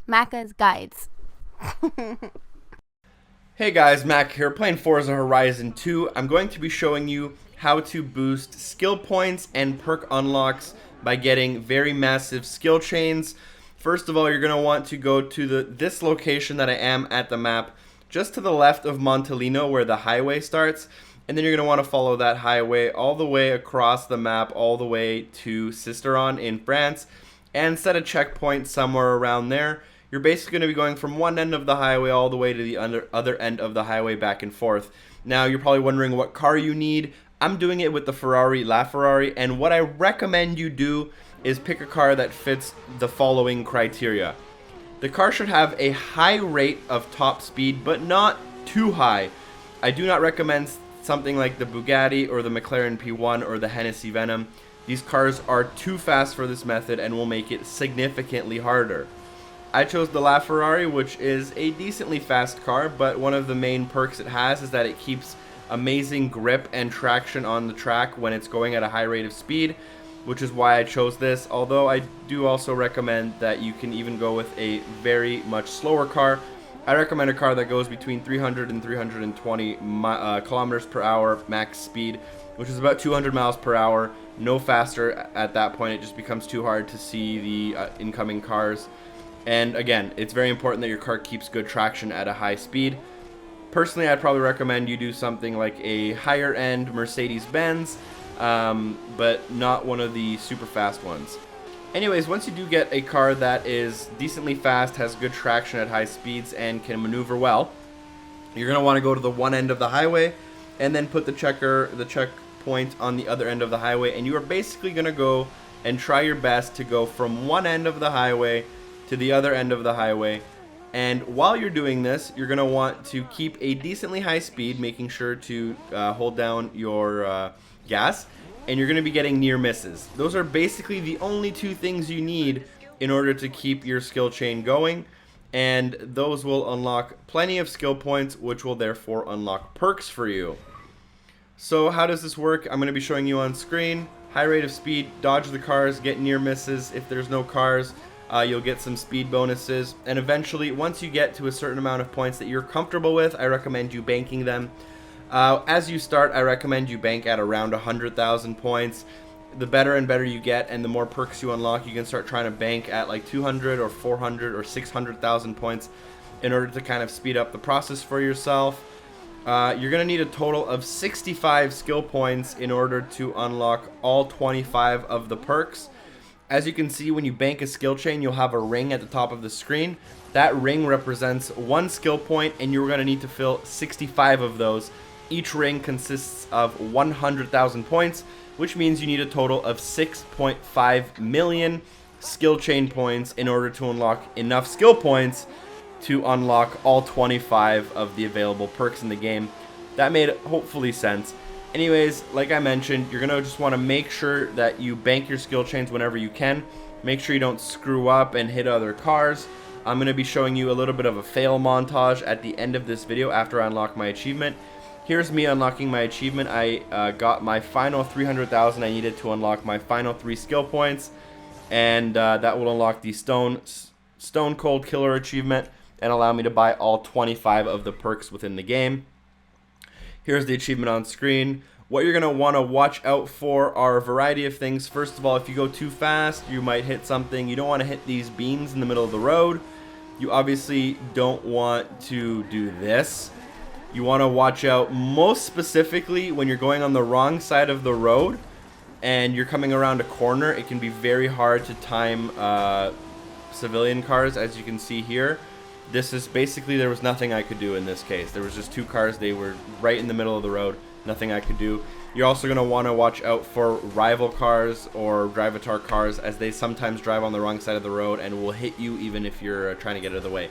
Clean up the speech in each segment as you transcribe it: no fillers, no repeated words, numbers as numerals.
Macca's Guides. Hey guys, Mac here, playing Forza Horizon 2. I'm going to be showing you how to boost skill points and perk unlocks by getting very massive skill chains. First of all, you're going to want to go to this location that I am at the map, just to the left of Montalino where the highway starts. And then you're going to want to follow that highway all the way across the map, all the way to Sisteron in France, and set a checkpoint somewhere around there. You're basically going to be going from one end of the highway all the way to the other end of the highway, back and forth. Now, you're probably wondering what car you need. I'm doing it with the Ferrari, LaFerrari, and what I recommend you do is pick a car that fits the following criteria. The car should have a high rate of top speed, but not too high. I do not recommend something like the Bugatti or the McLaren P1 or the Hennessy Venom. These cars are too fast for this method and will make it significantly harder. I chose the LaFerrari, which is a decently fast car, but one of the main perks it has is that it keeps amazing grip and traction on the track when it's going at a high rate of speed, which is why I chose this. Although I do also recommend that you can even go with a very much slower car. I recommend a car that goes between 300 and 320 kilometers per hour max speed, which is about 200 miles per hour. No faster. At that point, it just becomes too hard to see the incoming cars. And again, it's very important that your car keeps good traction at a high speed. Personally, I'd probably recommend you do something like a higher end Mercedes-Benz, but not one of the super fast ones. Anyways, once you do get a car that is decently fast, has good traction at high speeds, and can maneuver well, you're going to want to go to the one end of the highway and then put the checkpoint on the other end of the highway, and you are basically going to go and try your best to go from one end of the highway to the other end of the highway. And while you're doing this, you're going to want to keep a decently high speed, making sure to hold down your gas, and you're going to be getting near misses. Those are basically the only two things you need in order to keep your skill chain going, and those will unlock plenty of skill points, which will therefore unlock perks for you. So how does this work? I'm going to be showing you on screen. High rate of speed, dodge the cars, get near misses. If there's no cars, you'll get some speed bonuses, and eventually, once you get to a certain amount of points that you're comfortable with, I recommend you banking them. As you start, I recommend you bank at around 100,000 points. The better and better you get, and the more perks you unlock, you can start trying to bank at like 200 or 400 or 600,000 points in order to kind of speed up the process for yourself. You're going to need a total of 65 skill points in order to unlock all 25 of the perks. As you can see, when you bank a skill chain, you'll have a ring at the top of the screen. That ring represents one skill point, and you're going to need to fill 65 of those. Each ring consists of 100,000 points, which means you need a total of 6.5 million skill chain points in order to unlock enough skill points to unlock all 25 of the available perks in the game. That made hopefully sense. Anyways, like I mentioned, you're going to just want to make sure that you bank your skill chains whenever you can. Make sure you don't screw up and hit other cars. I'm going to be showing you a little bit of a fail montage at the end of this video after I unlock my achievement. Here's me unlocking my achievement. I got my final 300,000 I needed to unlock my final 3 skill points. And that will unlock the Stone Cold Killer achievement and allow me to buy all 25 of the perks within the game. Here's the achievement on screen. What you're going to want to watch out for are a variety of things. First of all, if you go too fast, you might hit something. You don't want to hit these beams in the middle of the road. You obviously don't want to do this. You want to watch out most specifically when you're going on the wrong side of the road and you're coming around a corner. It can be very hard to time civilian cars, as you can see here. This is basically, there was nothing I could do in this case. There was just 2 cars. They were right in the middle of the road. Nothing I could do. You're also going to want to watch out for rival cars or drivatar cars, as they sometimes drive on the wrong side of the road and will hit you even if you're trying to get out of the way.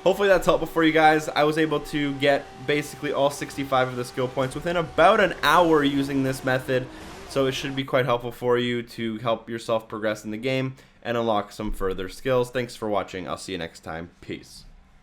Hopefully that's helpful for you guys. I was able to get basically all 65 of the skill points within about an hour using this method. So it should be quite helpful for you to help yourself progress in the game and unlock some further skills. Thanks for watching. I'll see you next time. Peace.